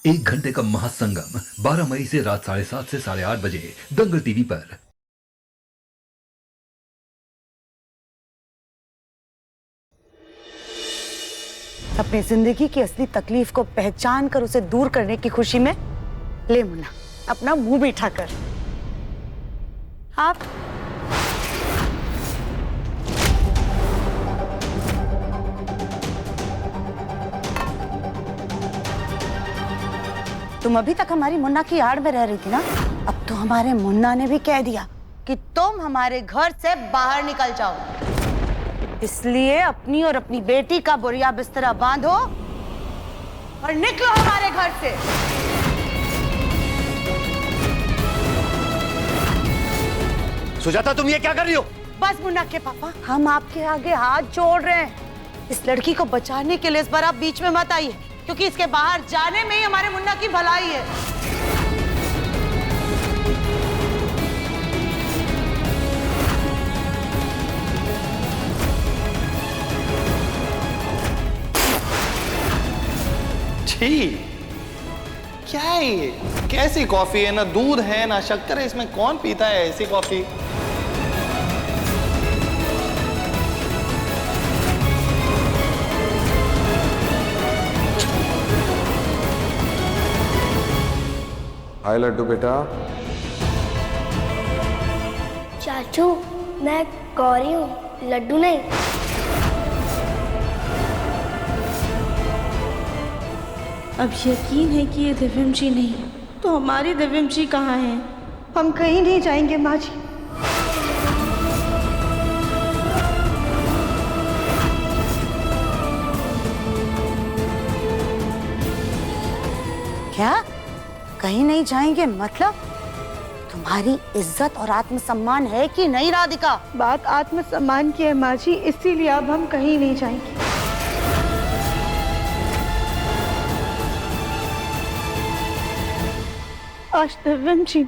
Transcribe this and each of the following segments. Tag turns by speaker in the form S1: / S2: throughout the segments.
S1: एक घंटे का महासंगम 12 मई से रात 7:30 से 8:30 बजे दंगल टीवी पर।
S2: अपनी जिंदगी की असली तकलीफ को पहचान कर उसे दूर करने की खुशी में ले मुन्ना अपना मुंह मीठा कर। आप तुम अभी तक हमारी मुन्ना की आड़ में रह रही थी ना। अब तो हमारे मुन्ना ने भी कह दिया कि तुम हमारे घर से बाहर निकल जाओ। इसलिए अपनी और अपनी बेटी का बोरिया बिस्तरा बांधो और निकलो हमारे घर से।
S3: सुजाता, तुम ये क्या कर रही हो?
S2: बस मुन्ना के पापा, हम आपके आगे हाथ जोड़ रहे हैं। इस लड़की को बचाने के लिए इस बार आप बीच में मत आइए, क्योंकि इसके बाहर जाने में ही हमारे मुन्ना की भलाई है।
S4: छी, क्या है ये? कैसी कॉफी है? ना दूध है ना शक्कर है, इसमें कौन पीता है ऐसी कॉफी?
S5: हाय लड्डू बेटा।
S6: चाचू, मैं गौरी हूँ, लड्डू नहीं।
S7: अब यकीन है कि ये दिव्यम जी नहीं है, तो हमारी दिव्यम जी कहाँ हैं?
S2: हम कहीं नहीं जाएंगे माँ जी। क्या कहीं नहीं जाएंगे? मतलब तुम्हारी इज्जत और आत्मसम्मान है कि नहीं राधिका?
S8: बात आत्मसम्मान की है माँ जी, इसीलिए अब हम कहीं नहीं जाएंगे। आज दिव्यम जी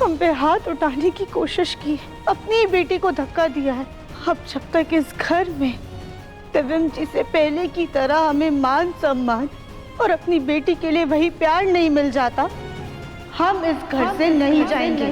S8: हम पे हाथ उठाने की कोशिश की, अपनी ही बेटी को धक्का दिया है। अब जब तक इस घर में दिव्यम जी से पहले की तरह हमें मान सम्मान और अपनी बेटी के लिए वही प्यार नहीं मिल जाता, हम इस घर से नहीं जाएंगे।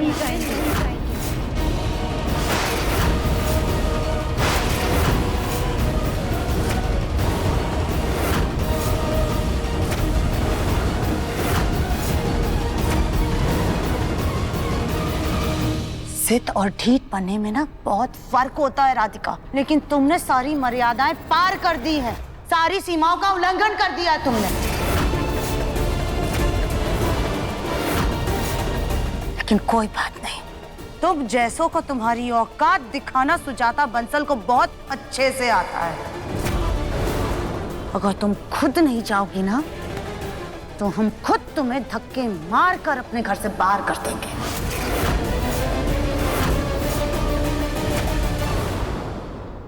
S2: जिद और ढीठ पन्ने में ना बहुत फर्क होता है राधिका, लेकिन तुमने सारी मर्यादाएं पार कर दी हैं, सारी सीमाओं का उल्लंघन कर दिया तुमने। लेकिन कोई बात नहीं, तुम जैसों को तुम्हारी औकात दिखाना सुजाता बंसल को बहुत अच्छे से आता है। अगर तुम खुद नहीं जाओगी ना, तो हम खुद तुम्हें धक्के मार कर अपने घर से बाहर कर देंगे।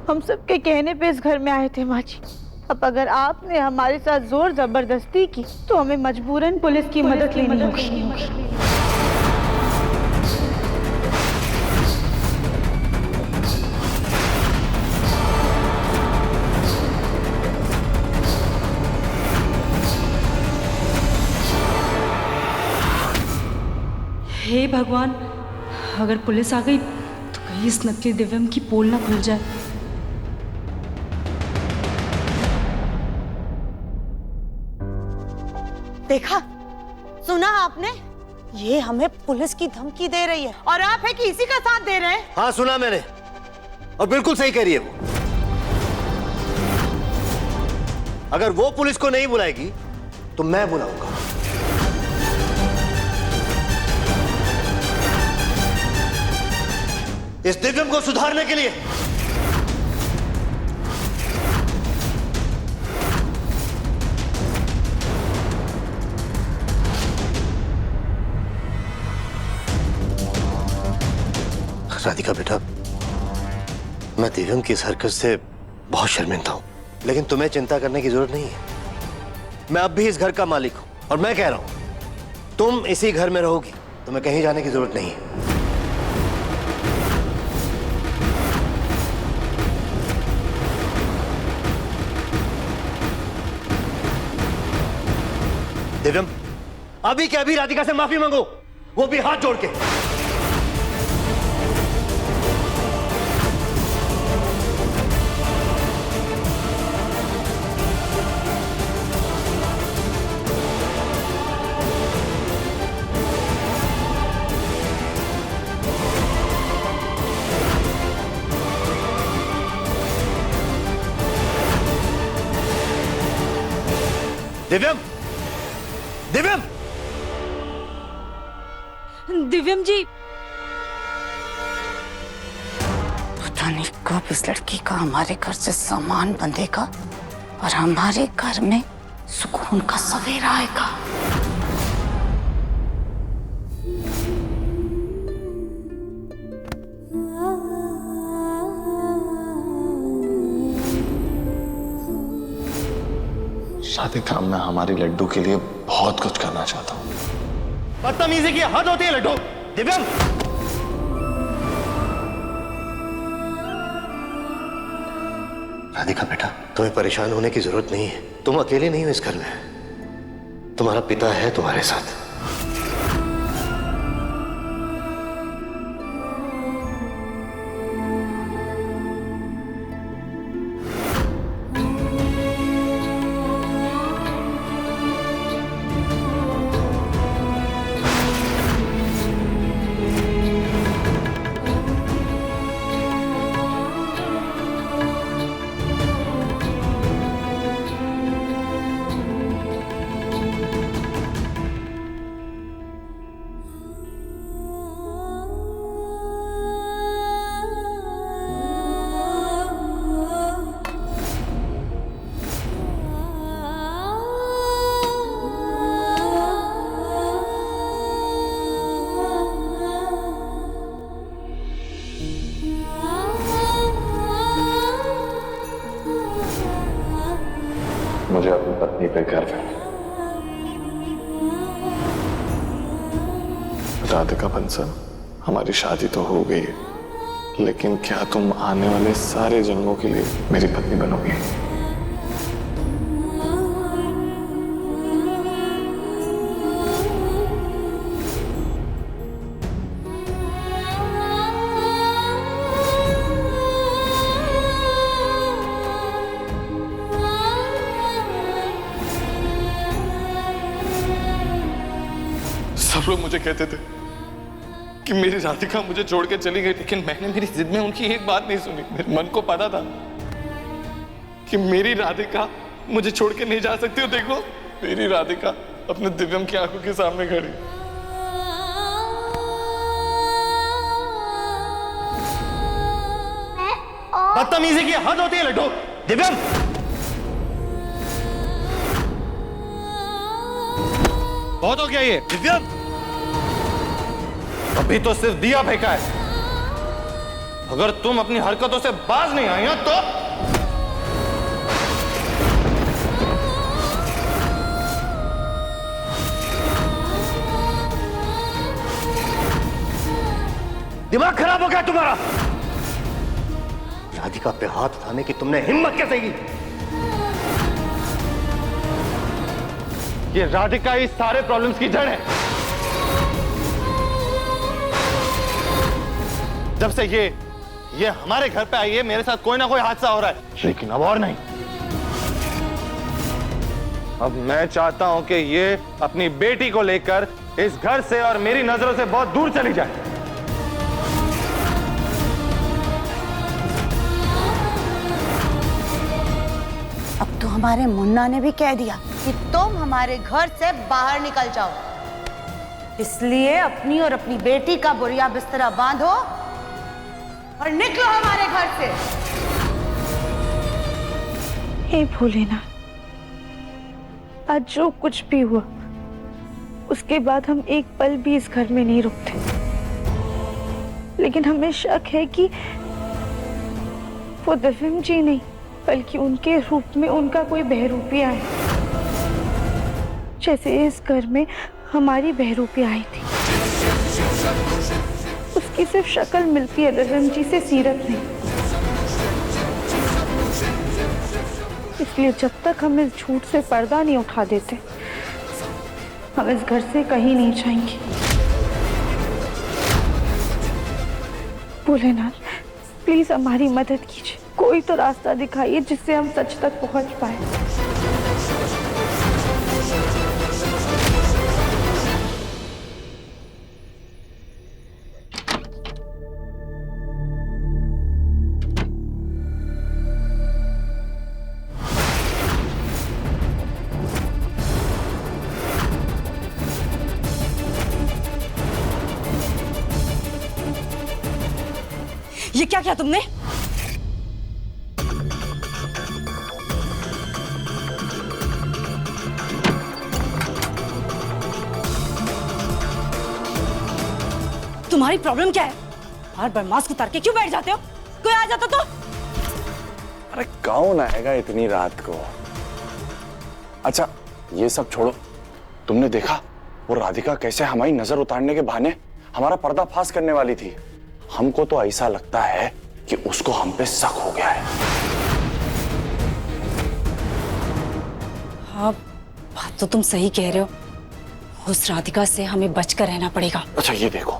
S8: हम सबके कहने पे इस घर में आए थे माँ जी। अब अगर आपने हमारे साथ जोर जबरदस्ती की तो हमें मजबूरन पुलिस की मदद लेनी होगी।
S7: हे भगवान, अगर पुलिस आ गई तो कहीं इस नकली दिव्यम की पोल ना खुल जाए।
S2: देखा, सुना आपने? ये हमें पुलिस की धमकी दे रही है और आप है कि इसी का साथ दे रहे हैं।
S3: हाँ, सुना मैंने, और बिल्कुल सही कह रही है वो। अगर वो पुलिस को नहीं बुलाएगी तो मैं बुलाऊंगा। इस दिव्यम को सुधारने के लिए। राधिका बेटा, मैं दिव्यम की इस हरकत से बहुत शर्मिंदा हूं, लेकिन तुम्हें चिंता करने की जरूरत नहीं है। मैं अब भी इस घर का मालिक हूं और मैं कह रहा हूं, तुम इसी घर में रहोगी, तुम्हें कहीं जाने की जरूरत नहीं है। दिव्यम, अभी के अभी राधिका से माफी मांगो, वो भी हाथ जोड़ के। दिव्यम, दिव्यम,
S7: दिव्यम जी,
S2: पता नहीं कब इस लड़की का हमारे घर से सामान बंधेगा और हमारे घर में सुकून का सवेरा आएगा।
S4: राधिका, मैं हमारी लड्डू के लिए बहुत कुछ करना चाहता हूँ।
S3: बदतमीजी की हद होती है लड्डू। दिव्यम, राधिका बेटा, तुम्हें परेशान होने की जरूरत नहीं है। तुम अकेले नहीं हो इस घर में, तुम्हारा पिता है तुम्हारे साथ।
S4: मुझे अपनी पत्नी पे गर्व है। राधिका बंसल, हमारी शादी तो हो गई है, लेकिन क्या तुम आने वाले सारे जन्मों के लिए मेरी पत्नी बनोगी? सब लोग मुझे कहते थे कि मेरी राधिका मुझे छोड़ के चली गई, लेकिन मैंने मेरी जिद में उनकी एक बात नहीं सुनी। मेरे मन को पता था कि मेरी राधिका मुझे छोड़ के नहीं जा सकती। और देखो, मेरी राधिका अपने दिव्यम की आंखों के सामने खड़ी।
S3: बदतमीजी की हद होती है लड्डू। दिव्यम,
S4: बहुत हो गया ये।
S3: दिव्यम,
S4: अभी तो सिर्फ दिया फेंका है। अगर तुम अपनी हरकतों से बाज नहीं आई हो तो
S3: दिमाग खराब हो गया तुम्हारा। राधिका पे हाथ उठाने की तुमने हिम्मत कैसे की?
S4: ये राधिका इस सारे प्रॉब्लम्स की जड़ है। जब से ये हमारे घर पे आई है, मेरे साथ कोई ना कोई हादसा हो रहा है, लेकिन अब और नहीं। अब मैं चाहता हूं कि ये अपनी बेटी को लेकर इस घर से और मेरी नजरों से बहुत दूर चली जाए।
S2: अब तो हमारे मुन्ना ने भी कह दिया कि तुम हमारे घर से बाहर निकल जाओ, इसलिए अपनी और अपनी बेटी का बोरिया बिस्तरा बांधो और निकलो हमारे घर से।
S8: हे भोलेनाथ, आज जो कुछ भी हुआ उसके बाद हम एक पल भी इस घर में नहीं रुकते, लेकिन हमें शक है कि वो दिव्यम जी नहीं बल्कि उनके रूप में उनका कोई बहरूपिया है, जैसे इस घर में हमारी बहरूपिया आई थी। उसकी सिर्फ शक्ल मिलती है दिव्यम जी से, सीरत नहीं। इसलिए जब तक हम इस झूठ से पर्दा नहीं उठा देते, हम इस घर से कहीं नहीं जाएंगे। भोलेनाथ, प्लीज हमारी मदद कीजिए। कोई तो रास्ता दिखाइए जिससे हम सच तक पहुंच पाए।
S2: ये क्या किया तुमने? तुम्हारी प्रॉब्लम क्या है? बार बार मास्क उतार के क्यों बैठ जाते हो? कोई आ जाता तो?
S9: अरे कौन आएगा इतनी रात को? अच्छा ये सब छोड़ो, तुमने देखा वो राधिका कैसे हमारी नजर उतारने के बहाने हमारा पर्दाफाश करने वाली थी। हमको तो ऐसा लगता है कि उसको हम पे शक हो गया है।
S2: हाँ, बात तो तुम सही कह रहे हो। उस राधिका से हमें बचकर रहना पड़ेगा।
S9: अच्छा ये देखो,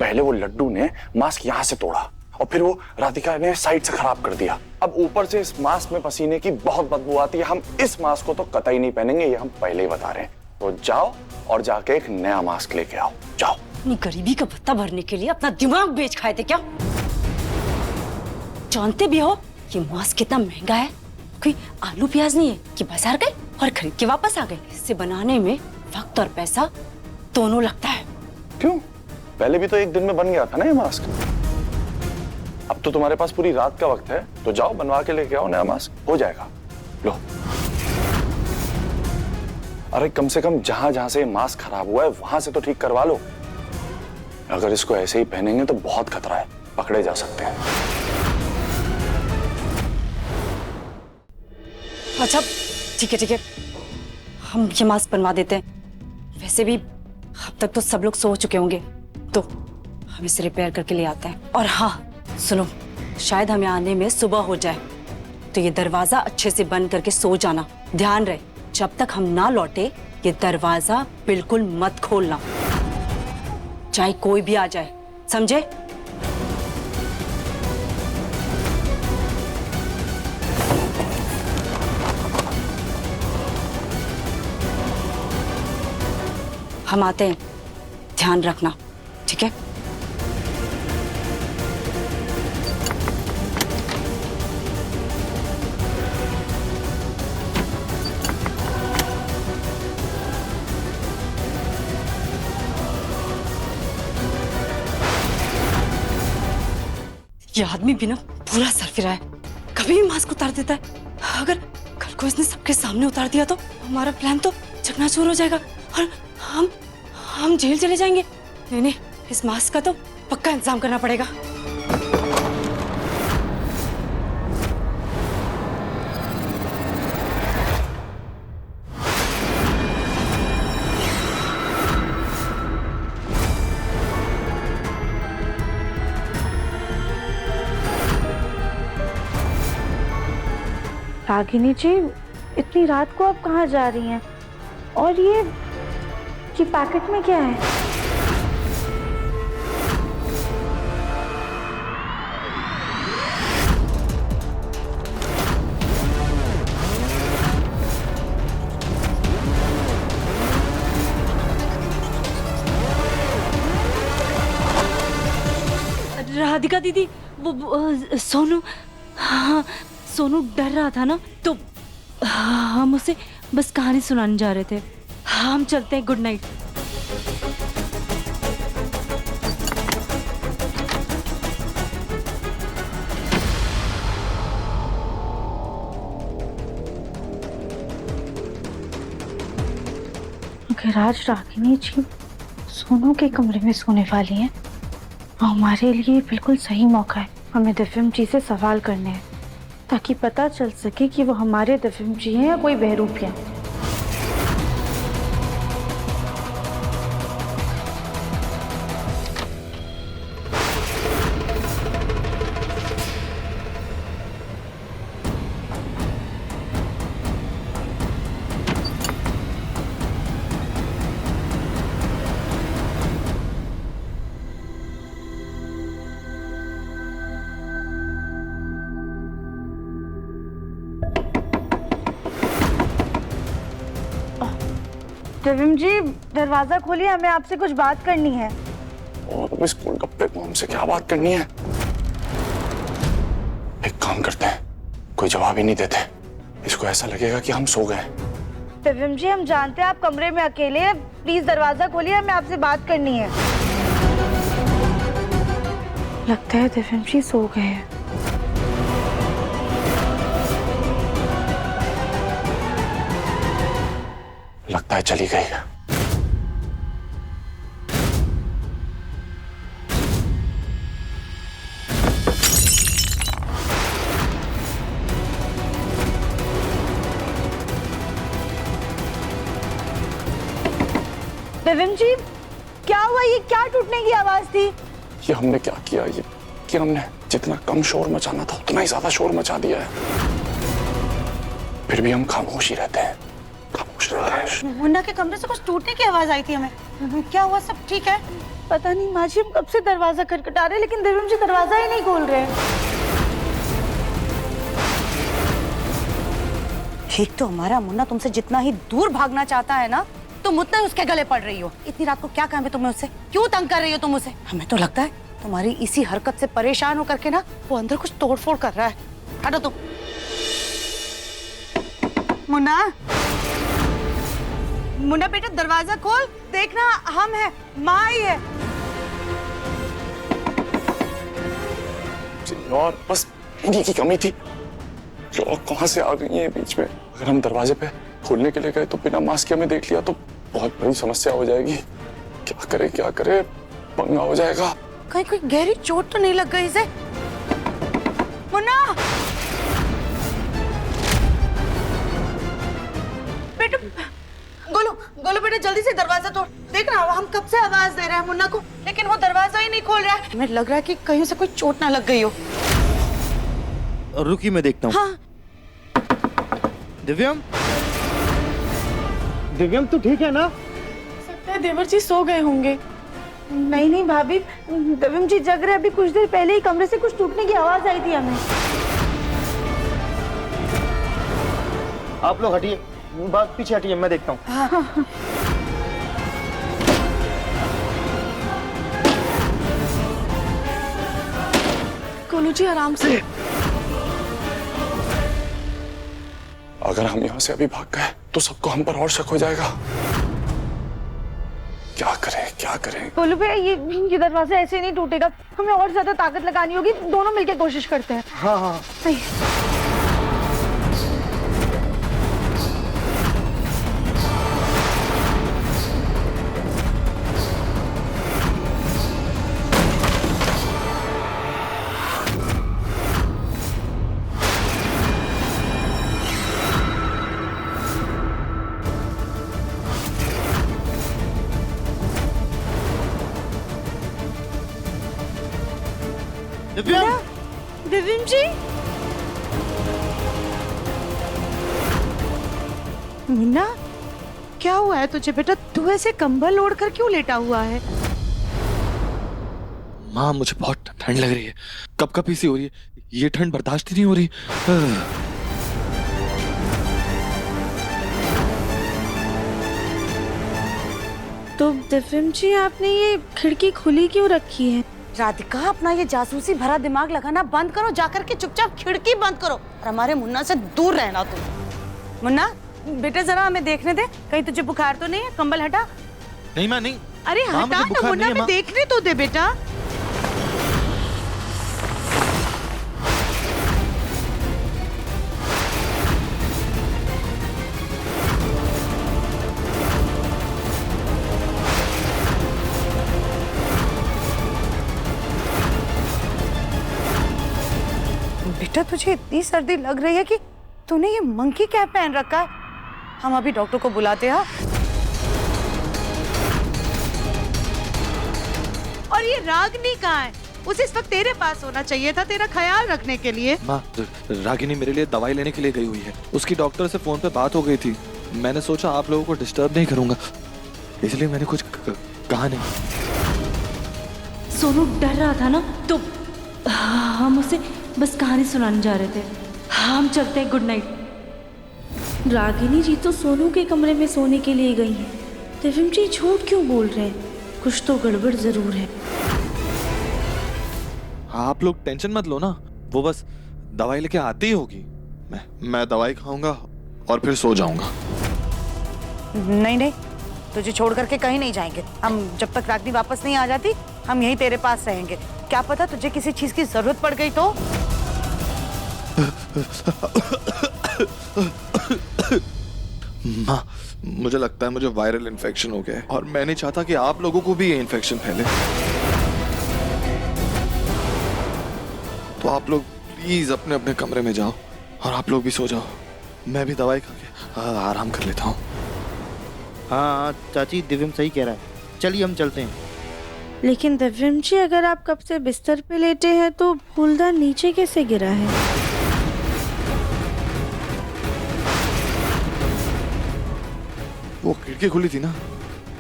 S9: पहले वो लड्डू ने मास्क यहाँ से तोड़ा और फिर वो राधिका ने साइड से खराब कर दिया। अब ऊपर से इस मास्क में पसीने की बहुत बदबू आती है। हम इस मास्क को तो कतई नहीं पहनेंगे, ये हम पहले ही बता रहे हैं। तो जाओ और जाके एक नया मास्क लेके आओ, जाओ।
S2: अपनी गरीबी का भत्ता भरने के लिए अपना दिमाग बेच खाए थे क्या? जानते भी हो ये मास्क कितना महंगा है? कोई आलू प्याज नहीं है कि बाजार गए और खरीद के वापस आ गए। इसे बनाने में वक्त और पैसा दोनों लगता है।
S9: क्यों? पहले भी तो एक दिन में बन गया था ना ये मास्क। अब तो तुम्हारे पास पूरी रात का वक्त है, तो जाओ बनवा के लेके आओ नया मास्क, हो जाएगा। लो। अरे कम से कम जहां जहां से मास्क खराब हुआ है वहां से तो ठीक करवा लो। अगर इसको ऐसे ही पहनेंगे तो बहुत खतरा है, पकड़े जा सकते हैं।
S2: अच्छा ठीक है ठीक है, हम ये मास्क बनवा देते हैं। वैसे भी अब तक तो सब लोग सो चुके होंगे, तो हम इसे रिपेयर करके ले आते हैं। और हाँ सुनो, शायद हमें आने में सुबह हो जाए, तो ये दरवाजा अच्छे से बंद करके सो जाना। ध्यान रहे, जब तक हम ना लौटे ये दरवाजा बिल्कुल मत खोलना, चाहे कोई भी आ जाए, समझे? हम आते हैं, ध्यान रखना, ठीक है? ये आदमी भी ना पूरा सर फिरा है, कभी भी मास्क उतार देता है। अगर कल को इसने सबके सामने उतार दिया तो हमारा प्लान तो चकनाचूर हो जाएगा और हम जेल चले जाएंगे। नहीं नहीं, इस मास्क का तो पक्का इंतजाम करना पड़ेगा।
S8: रागिनी जी, इतनी रात को आप कहाँ जा रही हैं? और ये पैकेट में क्या है?
S7: राधिका दीदी, वो सोनू, हाँ सोनू डर रहा था ना, तो हम उसे बस कहानी सुनाने जा रहे थे। हम चलते हैं, गुड नाइट।
S8: अगर आज रागिनी जी सोनू के कमरे में सोने वाली हैं, हमारे लिए बिल्कुल सही मौका है। हमें दिव्यम जी से सवाल करने हैं ताकि पता चल सके कि वो हमारे दिव्यम जी हैं या कोई बहरूपिया। दिव्यम जी दरवाजा खोलिए, हमें आपसे कुछ बात करनी है।
S9: और अब इस गोलगप्पे को हमसे क्या बात करनी है? एक काम करते हैं, कोई जवाब ही नहीं देते, इसको ऐसा लगेगा कि हम सो गए।
S8: दिव्यम जी हम जानते हैं आप कमरे में अकेले हैं, प्लीज दरवाजा खोलिए, हमें आपसे बात करनी है। लगता है दिव्यम जी सो गए हैं।
S9: लगता है चली गई है।
S8: दिव्यम जी क्या हुआ, ये क्या टूटने की आवाज थी?
S9: ये हमने क्या किया, ये कि हमने जितना कम शोर मचाना था उतना ही ज्यादा शोर मचा दिया है। फिर भी हम खामोश ही रहते हैं, खामोश रहते हैं।
S2: मुन्ना के कमरे से कुछ टूटने की आवाज आई थी हमें। क्या हुआ, सब ठीक है?
S8: पता नहीं माँ जी, हम कब से दरवाजा खटखटा रहे लेकिन दिव्यम जी दरवाजा ही नहीं खोल रहे।
S2: ठीक तो हमारा मुन्ना तुमसे जितना ही दूर भागना चाहता है ना, तुम उतना ही उसके गले पड़ रही हो। इतनी रात को क्या काम है तुम्हें उससे? क्यों तंग कर रही हो तुम उसे? हमें तो लगता है तुम्हारी इसी हरकत से परेशान होकर के ना वो अंदर कुछ तोड़फोड़ कर रहा है। हटो तुम। मुन्ना, मुन्ना बेटा दरवाजा खोल, देखना हम है, माँ आई है।
S9: और बस इन्हीं की कमी थी। लोग कहाँ से आ गई हैं बीच में? अगर हम दरवाजे पे खोलने के लिए गए तो बिना मास्क के हमें देख लिया तो बहुत बड़ी समस्या हो जाएगी। क्या करे, पंगा हो जाएगा।
S2: कहीं कोई गहरी चोट तो नहीं लग गई इसे? मुन्ना बेटा, गोलू बेटा जल्दी से दरवाजा तोड़। देख ना हम कब से आवाज दे रहे हैं मुन्ना को, लेकिन वो दरवाजा ही नहीं खोल रहा है। हमें लग रहा है कि कहीं से कोई चोट ना लग गई हो।
S3: रुकी मैं देखता हूँ।
S2: हाँ
S3: दिव्यम, दिव्यम तू ठीक है ना?
S8: लगता है देवर जी सो गए होंगे। नहीं भाभी, दिव्यम जी जग रहे। अभी कुछ देर पहले ही कमरे से कुछ टूटने की आवाज आई थी हमें।
S3: आप लोग हटिए, बात पीछे हटिए, मैं देखता हूँ।
S8: हाँ। गोलू जी आराम से।
S9: अगर हम यहाँ से अभी भाग गए तो सबको हम पर और शक हो जाएगा। क्या करें?
S8: गोलू भैया ये दरवाजा ऐसे नहीं टूटेगा, हमें और ज्यादा ताकत लगानी होगी। दोनों मिलकर कोशिश करते हैं।
S3: हाँ।
S8: दिव्यम जी,
S2: मुन्ना क्या हुआ है तुझे बेटा? तू ऐसे कंबल ओढ़ कर क्यों लेटा हुआ है?
S4: माँ मुझे बहुत ठंड लग रही है, कपकपी सी हो रही है, ये ठंड बर्दाश्त ही नहीं हो रही।
S8: तो दिव्यम जी आपने ये खिड़की खुली क्यों रखी है?
S2: राधिका अपना ये जासूसी भरा दिमाग लगाना बंद करो, जाकर के चुपचाप खिड़की बंद करो और हमारे मुन्ना से दूर रहना तुम। मुन्ना बेटा जरा हमें देखने दे, कहीं तुझे बुखार तो नहीं है? कंबल हटा।
S4: नहीं माँ नहीं।
S2: अरे हटा ना मुन्ना, हमें देखने तो दे बेटा। बेटा तुझे इतनी सर्दी लग रही है कि तूने ये मंकी कैप पहन रखा है। हम अभी डॉक्टर को बुलाते हैं। और ये रागिनी कहाँ है? उसे इस वक्त तेरे पास होना चाहिए था, तेरा ख्याल रखने के लिए।
S4: माँ रागिनी मेरे लिए दवाई लेने के लिए गई हुई है, उसकी डॉक्टर से फोन पे बात हो गई थी। मैंने सोचा आप लोगों को डिस्टर्ब नहीं करूंगा, इसलिए मैंने कुछ कहा नहीं।
S7: सोनू डर रहा था ना, तो हम उसे बस कहानी सुनाने जा रहे थे। हम चलते हैं, गुड नाइट।
S8: रागिनी जी तो सोनू के कमरे में सोने के लिए गई हैं।
S7: दिव्यम जी झूठ क्यों बोल रहे हैं? कुछ तो गड़बड़ जरूर है।
S4: आप लोग टेंशन मत लो ना, वो बस दवाई लेके आती ही होगी। मैं दवाई खाऊंगा और फिर सो जाऊंगा।
S2: नहीं नहीं, तुझे छोड़ करके कहीं नहीं जाएंगे हम। जब तक रागनी वापस नहीं आ जाती हम यहीं तेरे पास रहेंगे। क्या पता तुझे किसी चीज की जरूरत पड़ गई तो।
S4: माँ, मुझे लगता है मुझे वायरल इन्फेक्शन हो गया है और मैं नहीं चाहता कि आप लोगों को भी ये इन्फेक्शन फैले। तो आप लोग प्लीज अपने अपने कमरे में जाओ और आप लोग भी सो जाओ। मैं भी दवाई खा के आराम कर लेता हूँ।
S10: हाँ चाची, दिव्यम सही कह रहा है, चलिए हम चलते हैं।
S7: लेकिन दिव्यम जी, अगर आप कब से बिस्तर पे लेटे हैं तो फूलदान नीचे कैसे गिरा है?
S4: वो खिड़की खुली थी ना,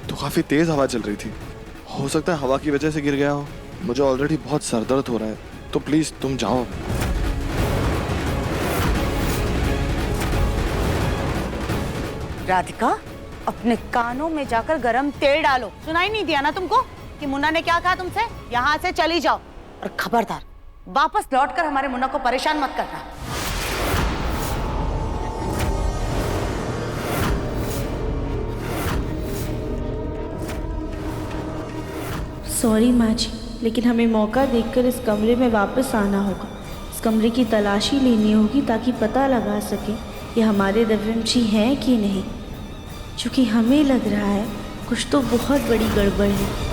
S4: तो काफी तेज हवा चल रही थी। हो सकता है हवा की वजह से गिर गया हो। मुझे ऑलरेडी बहुत सर दर्द हो रहा है, तो प्लीज तुम जाओ।
S2: राधिका, अपने कानों में जाकर गरम तेल डालो। सुनाई नहीं दिया ना तुमको कि मुन्ना ने क्या कहा तुमसे? यहाँ से चली जाओ और खबरदार वापस लौटकर हमारे मुन्ना को परेशान मत करना।
S7: सॉरी माँ जी, लेकिन हमें मौका देखकर इस कमरे में वापस आना होगा। इस कमरे की तलाशी लेनी होगी ताकि पता लगा सके कि हमारे दिव्यम जी हैं कि नहीं। क्योंकि हमें लग रहा है कुछ तो बहुत बड़ी गड़बड़ है।